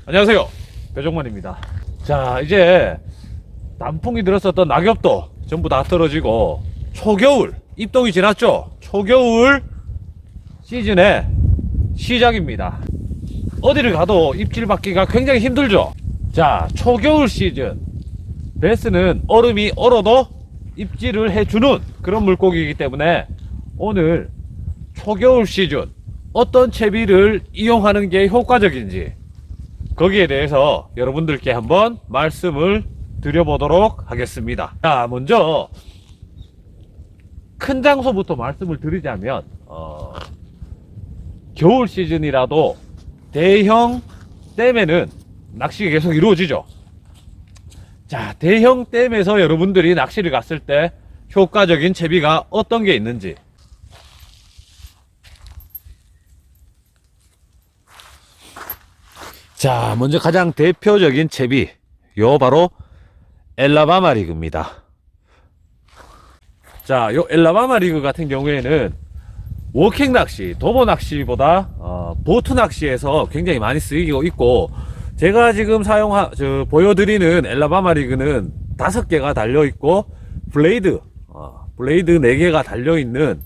안녕하세요, 배종만입니다. 자, 이제 단풍이 들었었던 낙엽도 전부 다 떨어지고 초겨울 입동이 지났죠. 초겨울 시즌의 시작입니다. 어디를 가도 입질 받기가 굉장히 힘들죠. 자, 초겨울 시즌 베스는 얼음이 얼어도 입질을 해주는 그런 물고기이기 때문에 오늘 초겨울 시즌 어떤 채비를 이용하는 게 효과적인지 거기에 대해서 여러분들께 한번 말씀을 드려보도록 하겠습니다. 자, 먼저 큰 장소부터 말씀을 드리자면 겨울 시즌이라도 대형 댐에는 낚시가 계속 이루어지죠. 자, 대형 댐에서 여러분들이 낚시를 갔을 때 효과적인 채비가 어떤 게 있는지, 자, 먼저 가장 대표적인 채비, 요 바로 엘라바마 리그입니다. 자, 요 엘라바마 리그 같은 경우에는 워킹 낚시, 도보 낚시보다 보트 낚시에서 굉장히 많이 쓰이고 있고, 제가 지금 보여드리는 엘라바마 리그는 5개가 달려있고 블레이드 4개가 달려있는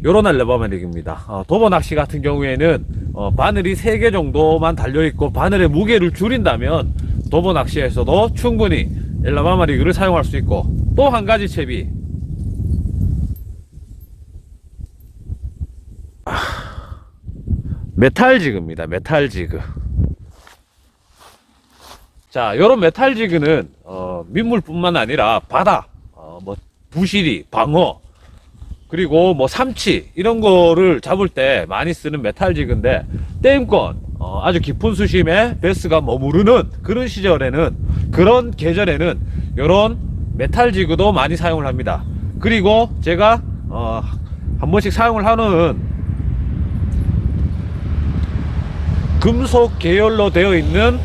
요런 엘라바마 리그입니다. 도보 낚시 같은 경우에는 바늘이 3개 정도만 달려있고, 바늘의 무게를 줄인다면 도보 낚시에서도 충분히 엘라바마 리그를 사용할 수 있고, 또 한 가지 채비, 메탈 지그입니다. 메탈 지그. 자, 요런 메탈 지그는 민물뿐만 아니라 바다, 뭐 부시리, 방어, 그리고 뭐 삼치 이런 거를 잡을 때 많이 쓰는 메탈 지그인데, 댐권 아주 깊은 수심에 베스가 머무르는 그런 시절에는, 그런 계절에는 요런 메탈 지그도 많이 사용을 합니다. 그리고 제가 한 번씩 사용을 하는 금속 계열로 되어 있는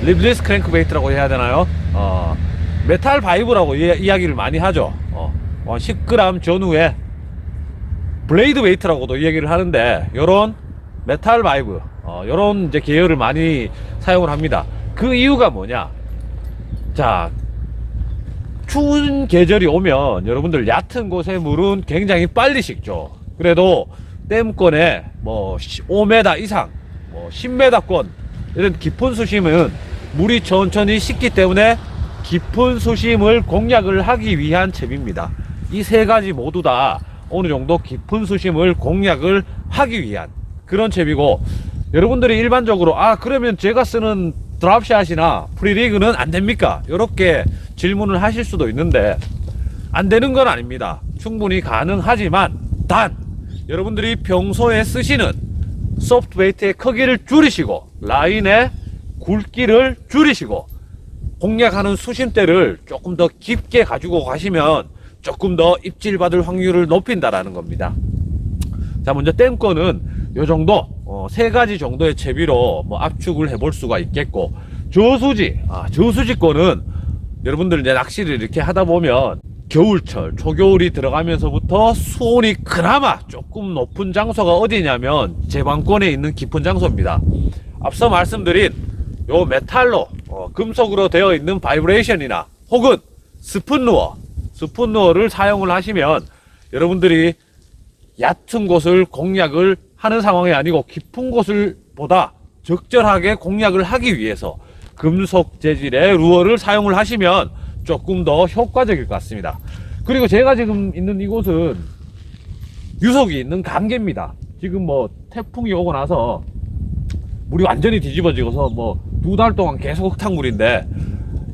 립리스 크랭크베이트라고 해야 되나요? 메탈 바이브라고 이야기를 많이 하죠. 10g 전후에 블레이드 웨이트라고도 이야기를 하는데, 요런 메탈 바이브, 요런 이제 계열을 많이 사용을 합니다. 그 이유가 뭐냐? 자, 추운 계절이 오면 여러분들 얕은 곳의 물은 굉장히 빨리 식죠. 그래도 댐권에 뭐 5m 이상, 10m권 이런 깊은 수심은 물이 천천히 식기 때문에 깊은 수심을 공략을 하기 위한 채비입니다. 이 3가지 모두 다 어느 정도 깊은 수심을 공략을 하기 위한 그런 채비고, 여러분들이 일반적으로 그러면 제가 쓰는 드랍샷이나 프리리그는 안 됩니까? 이렇게 질문을 하실 수도 있는데, 안 되는 건 아닙니다. 충분히 가능하지만, 단 여러분들이 평소에 쓰시는 소프트베이트의 크기를 줄이시고, 라인의 굵기를 줄이시고, 공략하는 수심대를 조금 더 깊게 가지고 가시면 조금 더 입질 받을 확률을 높인다라는 겁니다. 자, 먼저 댐권은 요 정도 3가지 정도의 채비로 뭐 압축을 해볼 수가 있겠고, 저수지권은 여러분들 이제 낚시를 이렇게 하다 보면 겨울철, 초겨울이 들어가면서부터 수온이 그나마 조금 높은 장소가 어디냐면 제방권에 있는 깊은 장소입니다. 앞서 말씀드린 요 메탈로 금속으로 되어 있는 바이브레이션이나 혹은 스푼루어를 사용을 하시면, 여러분들이 얕은 곳을 공략을 하는 상황이 아니고 깊은 곳을 보다 적절하게 공략을 하기 위해서 금속 재질의 루어를 사용을 하시면 조금 더 효과적일 것 같습니다. 그리고 제가 지금 있는 이곳은 유속이 있는 강계입니다. 지금 뭐 태풍이 오고 나서 물이 완전히 뒤집어지고서 뭐 2달 동안 계속 흙탕물인데,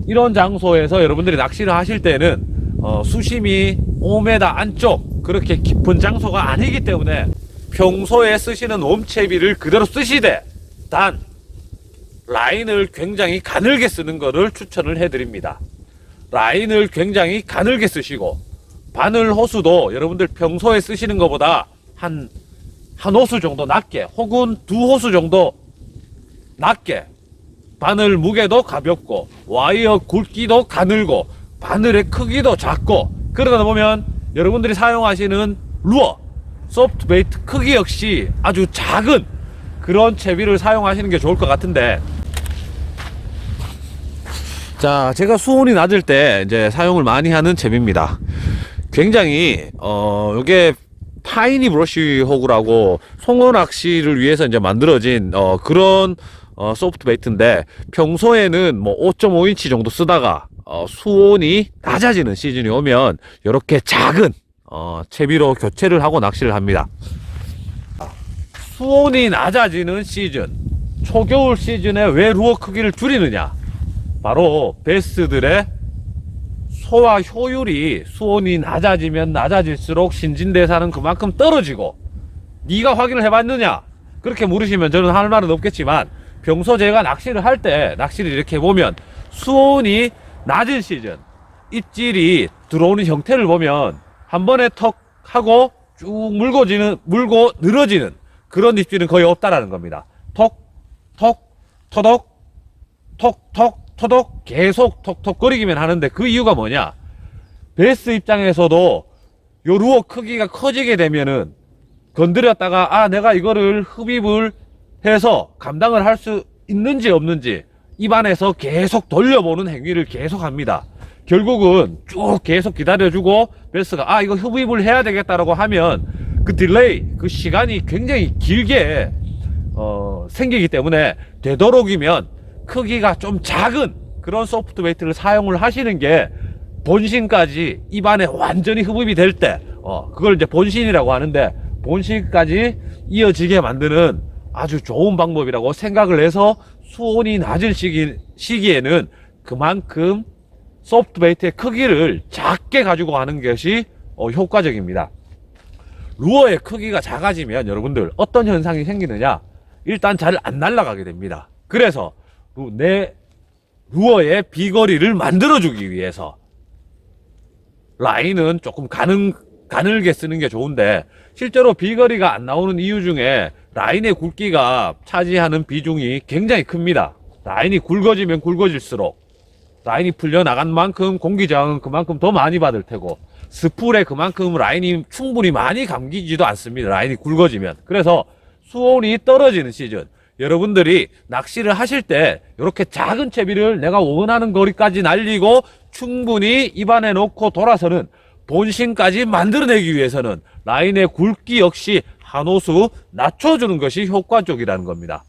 이런 장소에서 여러분들이 낚시를 하실 때는 수심이 5m 안쪽 그렇게 깊은 장소가 아니기 때문에 평소에 쓰시는 웜채비를 그대로 쓰시되, 단 라인을 굉장히 가늘게 쓰는 것을 추천을 해드립니다. 라인을 굉장히 가늘게 쓰시고, 바늘 호수도 여러분들 평소에 쓰시는 것보다 한 호수 정도 낮게, 혹은 2호수 정도 낮게, 바늘 무게도 가볍고 와이어 굵기도 가늘고 바늘의 크기도 작고, 그러다 보면 여러분들이 사용하시는 루어, 소프트베이트 크기 역시 아주 작은 그런 채비를 사용하시는 게 좋을 것 같은데, 자, 제가 수온이 낮을 때 이제 사용을 많이 하는 채비입니다. 굉장히 요게 타이니 브러쉬 호구라고 송어 낚시를 위해서 이제 만들어진 그런 소프트 베이트인데, 평소에는 뭐 5.5인치 정도 쓰다가 수온이 낮아지는 시즌이 오면 이렇게 작은 채비로 교체를 하고 낚시를 합니다. 수온이 낮아지는 시즌, 초겨울 시즌에 왜 루어 크기를 줄이느냐? 바로 베스들의 소화 효율이 수온이 낮아지면 낮아질수록 신진대사는 그만큼 떨어지고, 네가 확인을 해봤느냐? 그렇게 물으시면 저는 할 말은 없겠지만, 평소 제가 낚시를 할 때 낚시를 이렇게 보면 수온이 낮은 시즌, 입질이 들어오는 형태를 보면 한 번에 턱 하고 쭉 물고 늘어지는 그런 입질은 거의 없다라는 겁니다. 톡, 톡, 토독, 톡, 톡, 토독 계속 톡톡거리기만 하는데, 그 이유가 뭐냐? 베스 입장에서도 요 루어 크기가 커지게 되면은 건드렸다가 내가 이거를 흡입을 해서 감당을 할 수 있는지 없는지 입안에서 계속 돌려보는 행위를 계속 합니다. 결국은 쭉 계속 기다려주고 베스가 이거 흡입을 해야 되겠다라고 하면 그 딜레이, 그 시간이 굉장히 길게 생기기 때문에, 되도록이면 크기가 좀 작은 그런 소프트 베이트를 사용을 하시는 게 본신까지 입안에 완전히 흡입이 될 때, 그걸 이제 본신이라고 하는데, 본신까지 이어지게 만드는 아주 좋은 방법이라고 생각을 해서, 수온이 낮은 시기에는 그만큼 소프트 베이트의 크기를 작게 가지고 가는 것이 효과적입니다. 루어의 크기가 작아지면 여러분들 어떤 현상이 생기느냐? 일단 잘 안 날아가게 됩니다. 그래서 내 루어의 비거리를 만들어주기 위해서 라인은 조금 가늘게 쓰는 게 좋은데, 실제로 비거리가 안 나오는 이유 중에 라인의 굵기가 차지하는 비중이 굉장히 큽니다. 라인이 굵어지면 굵어질수록 라인이 풀려나간 만큼 공기 저항은 그만큼 더 많이 받을 테고, 스풀에 그만큼 라인이 충분히 많이 감기지도 않습니다. 라인이 굵어지면. 그래서 수온이 떨어지는 시즌, 여러분들이 낚시를 하실 때 이렇게 작은 채비를 내가 원하는 거리까지 날리고 충분히 입안에 놓고 돌아서는 본신까지 만들어내기 위해서는 라인의 굵기 역시 한 호수 낮춰주는 것이 효과적이라는 겁니다.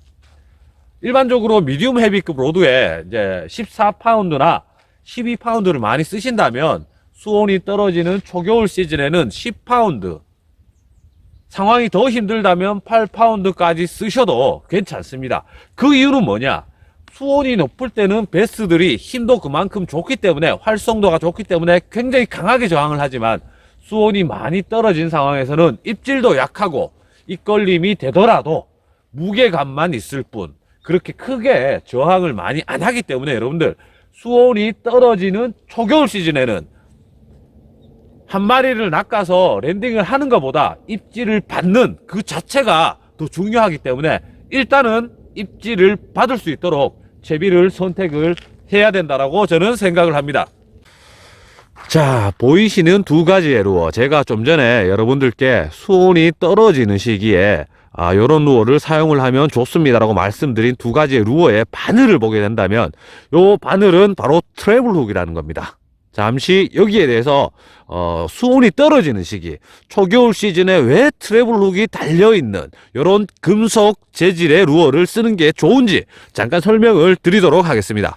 일반적으로 미디움 헤비급 로드에 이제 14파운드나 12파운드를 많이 쓰신다면, 수온이 떨어지는 초겨울 시즌에는 10파운드, 상황이 더 힘들다면 8파운드까지 쓰셔도 괜찮습니다. 그 이유는 뭐냐? 수온이 높을 때는 베스들이 힘도 그만큼 좋기 때문에, 활성도가 좋기 때문에 굉장히 강하게 저항을 하지만, 수온이 많이 떨어진 상황에서는 입질도 약하고 입걸림이 되더라도 무게감만 있을 뿐 그렇게 크게 저항을 많이 안 하기 때문에, 여러분들 수온이 떨어지는 초겨울 시즌에는 한 마리를 낚아서 랜딩을 하는 것보다 입질을 받는 그 자체가 더 중요하기 때문에, 일단은 입질을 받을 수 있도록 채비를 선택을 해야 된다라고 저는 생각을 합니다. 자, 보이시는 두 가지의 루어, 제가 좀 전에 여러분들께 수온이 떨어지는 시기에 요런 루어를 사용을 하면 좋습니다라고 말씀드린 두 가지의 루어의 바늘을 보게 된다면, 요 바늘은 바로 트래블 훅이라는 겁니다. 잠시 여기에 대해서 수온이 떨어지는 시기, 초겨울 시즌에 왜 트래블 훅이 달려있는 이런 금속 재질의 루어를 쓰는 게 좋은지 잠깐 설명을 드리도록 하겠습니다.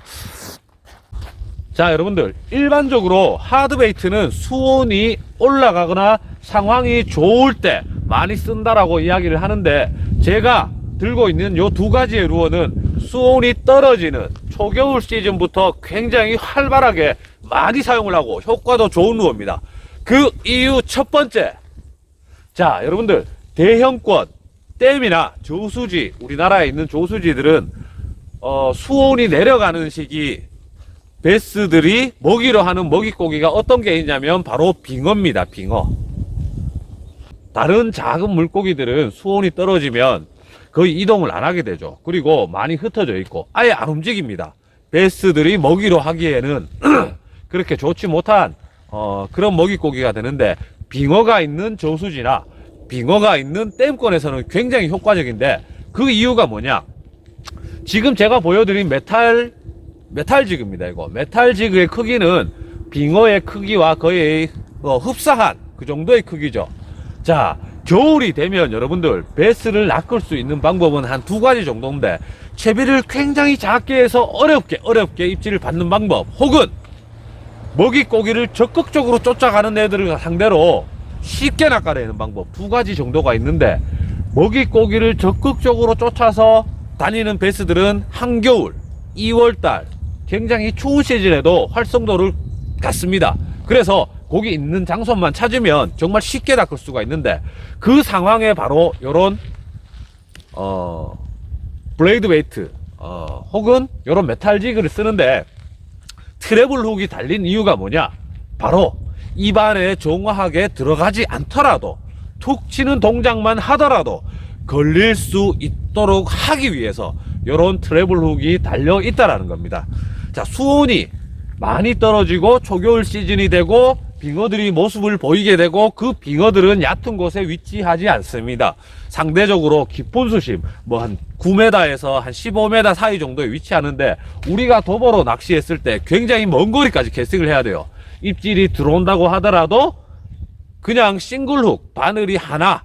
자, 여러분들 일반적으로 하드베이트는 수온이 올라가거나 상황이 좋을 때 많이 쓴다라고 이야기를 하는데, 제가 들고 있는 요 두 가지의 루어는 수온이 떨어지는 초겨울 시즌부터 굉장히 활발하게 많이 사용을 하고 효과도 좋은 루어입니다. 그 이유 첫 번째, 자 여러분들 대형권 댐이나 저수지, 우리나라에 있는 저수지들은 수온이 내려가는 시기 베스들이 먹이로 하는 먹이고기가 어떤 게 있냐면 바로 빙어입니다. 빙어. 다른 작은 물고기들은 수온이 떨어지면 거의 이동을 안 하게 되죠. 그리고 많이 흩어져 있고 아예 안 움직입니다. 베스들이 먹이로 하기에는 그렇게 좋지 못한 그런 먹이고기가 되는데, 빙어가 있는 저수지나 빙어가 있는 댐권에서는 굉장히 효과적인데, 그 이유가 뭐냐? 지금 제가 보여드린 메탈 지그입니다. 이거 메탈 지그의 크기는 빙어의 크기와 거의 흡사한 그 정도의 크기죠. 자, 겨울이 되면 여러분들 베스를 낚을 수 있는 방법은 한 두 가지 정도인데, 채비를 굉장히 작게 해서 어렵게 입질을 받는 방법, 혹은 먹이고기를 적극적으로 쫓아가는 애들을 상대로 쉽게 낚아내는 방법, 두 가지 정도가 있는데, 먹이고기를 적극적으로 쫓아서 다니는 베스들은 한겨울 2월달 굉장히 추운 시즌에도 활성도를 갖습니다. 그래서 고기 있는 장소만 찾으면 정말 쉽게 낚을 수가 있는데, 그 상황에 바로 요런 블레이드 베이트 혹은 요런 메탈 지그를 쓰는데, 트래블 훅이 달린 이유가 뭐냐? 바로 입안에 정확하게 들어가지 않더라도, 툭 치는 동작만 하더라도 걸릴 수 있도록 하기 위해서 요런 트래블 훅이 달려 있다라는 겁니다. 자, 수온이 많이 떨어지고 초겨울 시즌이 되고 빙어들이 모습을 보이게 되고, 그 빙어들은 얕은 곳에 위치하지 않습니다. 상대적으로 깊은 수심 뭐 한 9m에서 한 15m 사이 정도에 위치하는데, 우리가 도보로 낚시했을 때 굉장히 먼 거리까지 캐스팅을 해야 돼요. 입질이 들어온다고 하더라도 그냥 싱글훅 바늘이 하나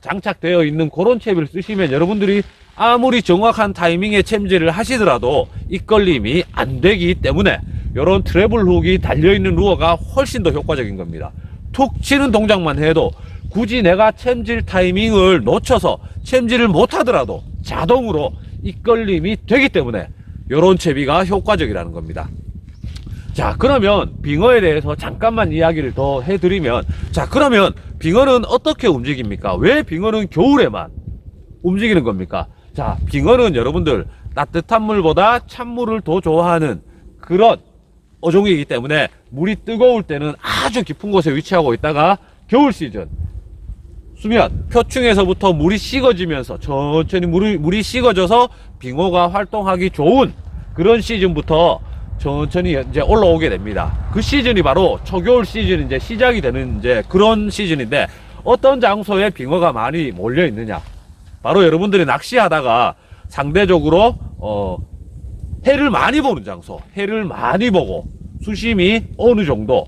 장착되어 있는 그런 채비를 쓰시면 여러분들이 아무리 정확한 타이밍에 챔질을 하시더라도 입걸림이 안 되기 때문에 이런 트래블 훅이 달려있는 루어가 훨씬 더 효과적인 겁니다. 툭 치는 동작만 해도 굳이 내가 챔질 타이밍을 놓쳐서 챔질을 못 하더라도 자동으로 입걸림이 되기 때문에 이런 채비가 효과적이라는 겁니다. 자, 그러면 빙어에 대해서 잠깐만 이야기를 더 해드리면, 자, 그러면 빙어는 어떻게 움직입니까? 왜 빙어는 겨울에만 움직이는 겁니까? 자, 빙어는 여러분들 따뜻한 물보다 찬물을 더 좋아하는 그런 어종이기 때문에 물이 뜨거울 때는 아주 깊은 곳에 위치하고 있다가, 겨울 시즌 수면 표층에서부터 물이 식어지면서 천천히 물이 식어져서 빙어가 활동하기 좋은 그런 시즌부터 천천히 이제 올라오게 됩니다. 그 시즌이 바로 초겨울 시즌이 이제 시작이 되는 이제 그런 시즌인데, 어떤 장소에 빙어가 많이 몰려 있느냐? 바로 여러분들이 낚시하다가 상대적으로 해를 많이 보는 장소, 해를 많이 보고 수심이 어느 정도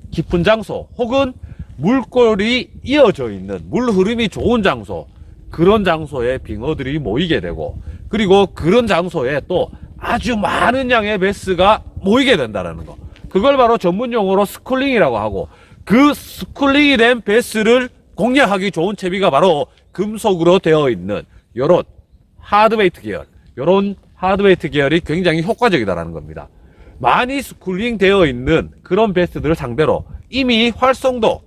깊은 장소, 혹은 물골이 이어져 있는 물 흐름이 좋은 장소, 그런 장소에 빙어들이 모이게 되고, 그리고 그런 장소에 또 아주 많은 양의 베스가 모이게 된다는 거, 그걸 바로 전문 용어로 스쿨링이라고 하고, 그 스쿨링이 된 베스를 공략하기 좋은 채비가 바로 금속으로 되어 있는 요런 하드베이트 계열, 요런 하드베이트 계열이 굉장히 효과적이다라는 겁니다. 많이 스쿨링 되어 있는 그런 베스들을 상대로 이미 활성도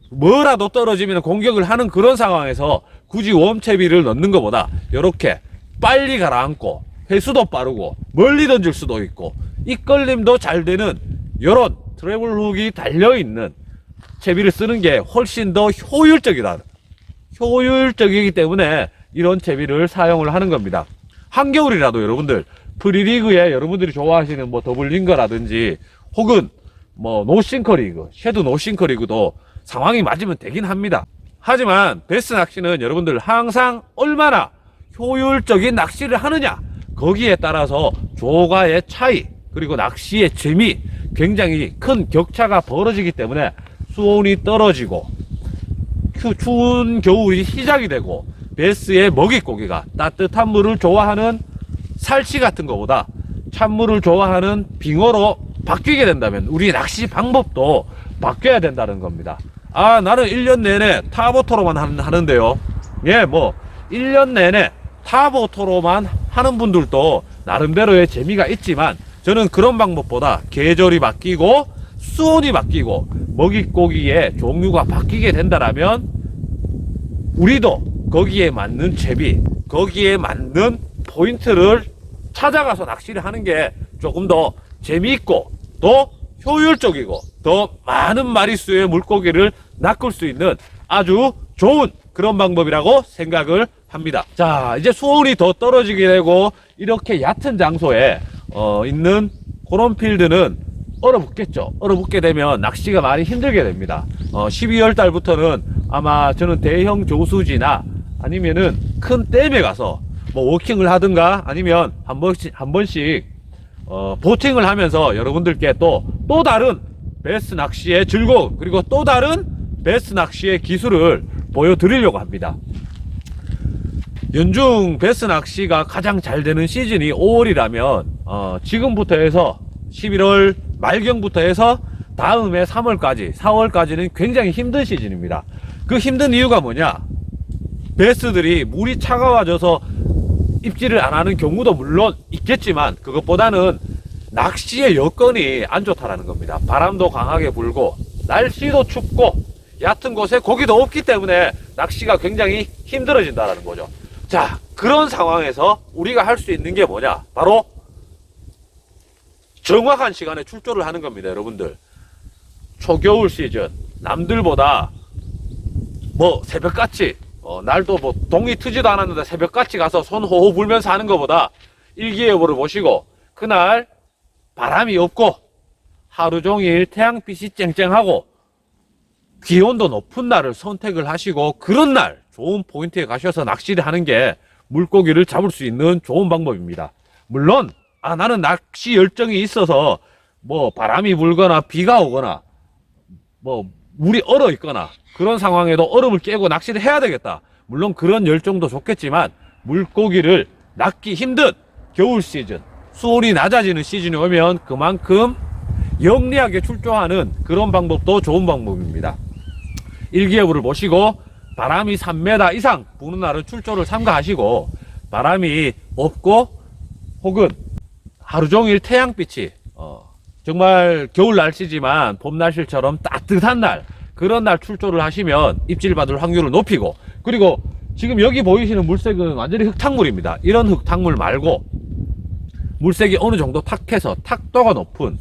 뭐라도 떨어지면 공격을 하는 그런 상황에서 굳이 웜채비를 넣는 것보다 이렇게 빨리 가라앉고 회수도 빠르고 멀리 던질 수도 있고 입걸림도 잘 되는 이런 트래블 훅이 달려있는 채비를 쓰는 게 훨씬 더 효율적이기 때문에 이런 채비를 사용을 하는 겁니다. 한겨울이라도 여러분들 프리리그에 여러분들이 좋아하시는 뭐 더블링거라든지 혹은 뭐 노싱커리그, 섀도우 노싱커리그도 상황이 맞으면 되긴 합니다. 하지만 베스 낚시는 여러분들 항상 얼마나 효율적인 낚시를 하느냐, 거기에 따라서 조과의 차이, 그리고 낚시의 재미, 굉장히 큰 격차가 벌어지기 때문에 수온이 떨어지고 추운 겨울이 시작이 되고 베스의 먹이고기가 따뜻한 물을 좋아하는 살치 같은 것보다 찬물을 좋아하는 빙어로 바뀌게 된다면 우리 낚시 방법도 바뀌어야 된다는 겁니다. 아, 나는 1년 내내 타보토로만 하는데요. 예, 뭐 1년 내내 타보토로만 하는 분들도 나름대로의 재미가 있지만, 저는 그런 방법보다 계절이 바뀌고 수온이 바뀌고 먹이고기의 종류가 바뀌게 된다라면 우리도 거기에 맞는 채비, 거기에 맞는 포인트를 찾아가서 낚시를 하는 게 조금 더 재미있고 더 효율적이고 더 많은 마리수의 물고기를 낚을 수 있는 아주 좋은 그런 방법이라고 생각을 합니다. 자, 이제 수온이 더 떨어지게 되고 이렇게 얕은 장소에 있는 그런 필드는 얼어붙겠죠. 얼어붙게 되면 낚시가 많이 힘들게 됩니다. 12월 달부터는 아마 저는 대형 조수지나 아니면은 큰 댐에 가서 뭐 워킹을 하든가 아니면 한 번씩 보팅을 하면서 여러분들께 또 다른 베스 낚시의 즐거움, 그리고 또 다른 베스 낚시의 기술을 보여드리려고 합니다. 연중 베스 낚시가 가장 잘 되는 시즌이 5월이라면 지금부터 해서 11월 말경부터 해서 다음해 3월까지 4월까지는 굉장히 힘든 시즌입니다. 그 힘든 이유가 뭐냐, 베스들이 물이 차가워져서 입질을 안 하는 경우도 물론 있겠지만 그것보다는 낚시의 여건이 안 좋다라는 겁니다. 바람도 강하게 불고 날씨도 춥고 얕은 곳에 고기도 없기 때문에 낚시가 굉장히 힘들어진다라는 거죠. 자, 그런 상황에서 우리가 할 수 있는 게 뭐냐, 바로 정확한 시간에 출조를 하는 겁니다. 여러분들, 초겨울 시즌 남들보다 뭐 새벽같이 날도 뭐 동이 트지도 않았는데 새벽같이 가서 손 호호 불면서 하는 것보다 일기예보를 보시고 그날 바람이 없고 하루 종일 태양빛이 쨍쨍하고 기온도 높은 날을 선택을 하시고 그런 날 좋은 포인트에 가셔서 낚시를 하는 게 물고기를 잡을 수 있는 좋은 방법입니다. 물론 나는 낚시 열정이 있어서 뭐 바람이 불거나 비가 오거나 뭐 물이 얼어 있거나 그런 상황에도 얼음을 깨고 낚시를 해야 되겠다, 물론 그런 열정도 좋겠지만 물고기를 낚기 힘든 겨울 시즌, 수온이 낮아지는 시즌이 오면 그만큼 영리하게 출조하는 그런 방법도 좋은 방법입니다. 일기예보를 보시고 바람이 3m 이상 부는 날은 출조를 삼가하시고, 바람이 없고 혹은 하루 종일 태양빛이 정말 겨울 날씨지만 봄 날씨처럼 따뜻한 날, 그런 날 출조를 하시면 입질 받을 확률을 높이고, 그리고 지금 여기 보이시는 물색은 완전히 흙탕물입니다. 이런 흙탕물 말고 물색이 어느 정도 탁해서 탁도가 높은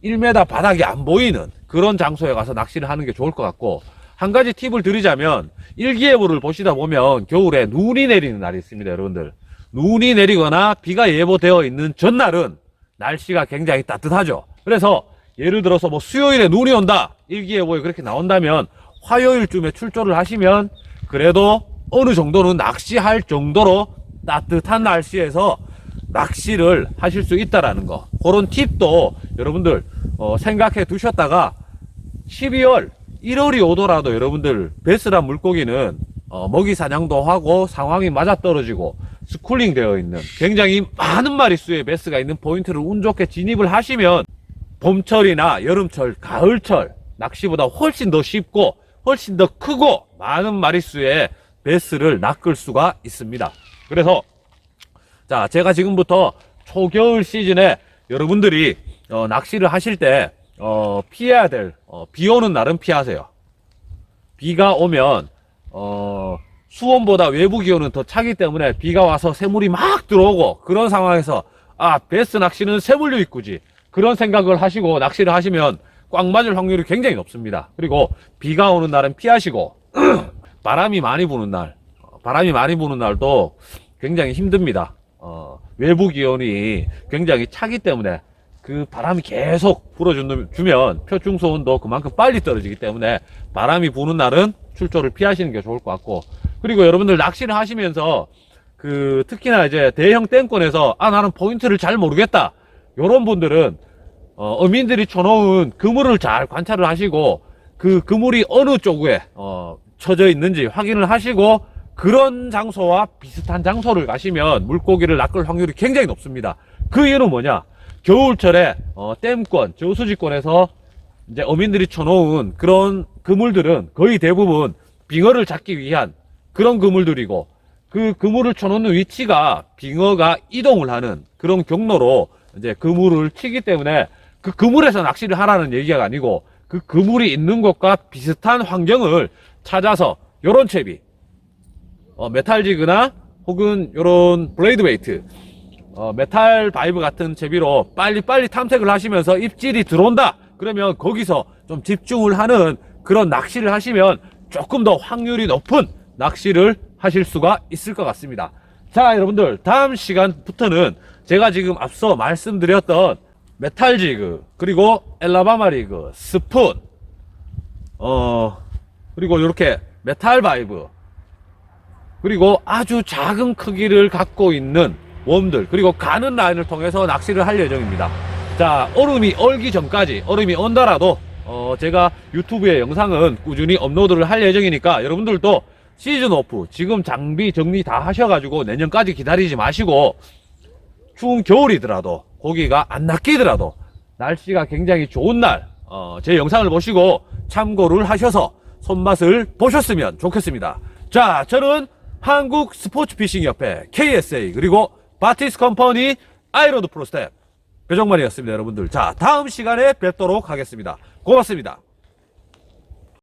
1m 바닥이 안 보이는 그런 장소에 가서 낚시를 하는 게 좋을 것 같고, 한 가지 팁을 드리자면 일기예보를 보시다 보면 겨울에 눈이 내리는 날이 있습니다. 여러분들, 눈이 내리거나 비가 예보되어 있는 전날은 날씨가 굉장히 따뜻하죠. 그래서 예를 들어서 뭐 수요일에 눈이 온다, 일기예보에 그렇게 나온다면 화요일쯤에 출조를 하시면 그래도 어느 정도는 낚시할 정도로 따뜻한 날씨에서 낚시를 하실 수 있다라는 거, 그런 팁도 여러분들 생각해 두셨다가 12월 1월이 오더라도 여러분들 베스란 물고기는 먹이 사냥도 하고 상황이 맞아떨어지고 스쿨링 되어 있는 굉장히 많은 마리수의 베스가 있는 포인트를 운 좋게 진입을 하시면 봄철이나 여름철, 가을철 낚시보다 훨씬 더 쉽고 훨씬 더 크고 많은 마리수의 베스를 낚을 수가 있습니다. 그래서 자, 제가 지금부터 초겨울 시즌에 여러분들이 낚시를 하실 때 피해야 될 비 오는 날은 피하세요. 비가 오면 수온보다 외부 기온은 더 차기 때문에 비가 와서 새물이 막 들어오고, 그런 상황에서 베스 낚시는 새물 유입구지, 그런 생각을 하시고 낚시를 하시면 꽉 맞을 확률이 굉장히 높습니다. 그리고 비가 오는 날은 피하시고 바람이 많이 부는 날도 굉장히 힘듭니다. 외부 기온이 굉장히 차기 때문에 그 바람이 계속 불어주면 표충수온도 그만큼 빨리 떨어지기 때문에 바람이 부는 날은 출조를 피하시는 게 좋을 것 같고, 그리고 여러분들 낚시를 하시면서 특히나 이제 대형 댐권에서 나는 포인트를 잘 모르겠다, 요런 분들은 어민들이 쳐놓은 그물을 잘 관찰을 하시고 그 그물이 어느 쪽에 쳐져 있는지 확인을 하시고 그런 장소와 비슷한 장소를 가시면 물고기를 낚을 확률이 굉장히 높습니다. 그 이유는 뭐냐, 겨울철에 댐권, 저수지권에서 이제 어민들이 쳐놓은 그런 그물들은 거의 대부분 빙어를 잡기 위한 그런 그물들이고, 그 그물을 쳐놓는 위치가 빙어가 이동을 하는 그런 경로로 이제 그물을 치기 때문에 그 그물에서 낚시를 하라는 얘기가 아니고 그 그물이 있는 곳과 비슷한 환경을 찾아서 요런 채비, 메탈지그나 혹은 요런 블레이드 베이트, 메탈 바이브 같은 채비로 빨리빨리 탐색을 하시면서 입질이 들어온다 그러면 거기서 좀 집중을 하는 그런 낚시를 하시면 조금 더 확률이 높은 낚시를 하실 수가 있을 것 같습니다. 자, 여러분들, 다음 시간부터는 제가 지금 앞서 말씀드렸던 메탈지그, 그리고 엘라바마 리그, 스푼, 그리고 이렇게 메탈 바이브, 그리고 아주 작은 크기를 갖고 있는 웜들, 그리고 가는 라인을 통해서 낚시를 할 예정입니다. 자, 얼음이 얼기 전까지, 얼음이 온다라도 제가 유튜브에 영상은 꾸준히 업로드를 할 예정이니까 여러분들도 시즌 오프 지금 장비 정리 다 하셔가지고 내년까지 기다리지 마시고 추운 겨울이더라도 고기가 안 낚이더라도 날씨가 굉장히 좋은 날 제 영상을 보시고 참고를 하셔서 손맛을 보셨으면 좋겠습니다. 자, 저는 한국 스포츠 피싱 협회 KSA 그리고 바티스 컴퍼니 아이로드 프로스텝 배정만이었습니다. 여러분들, 자, 다음 시간에 뵙도록 하겠습니다. 고맙습니다.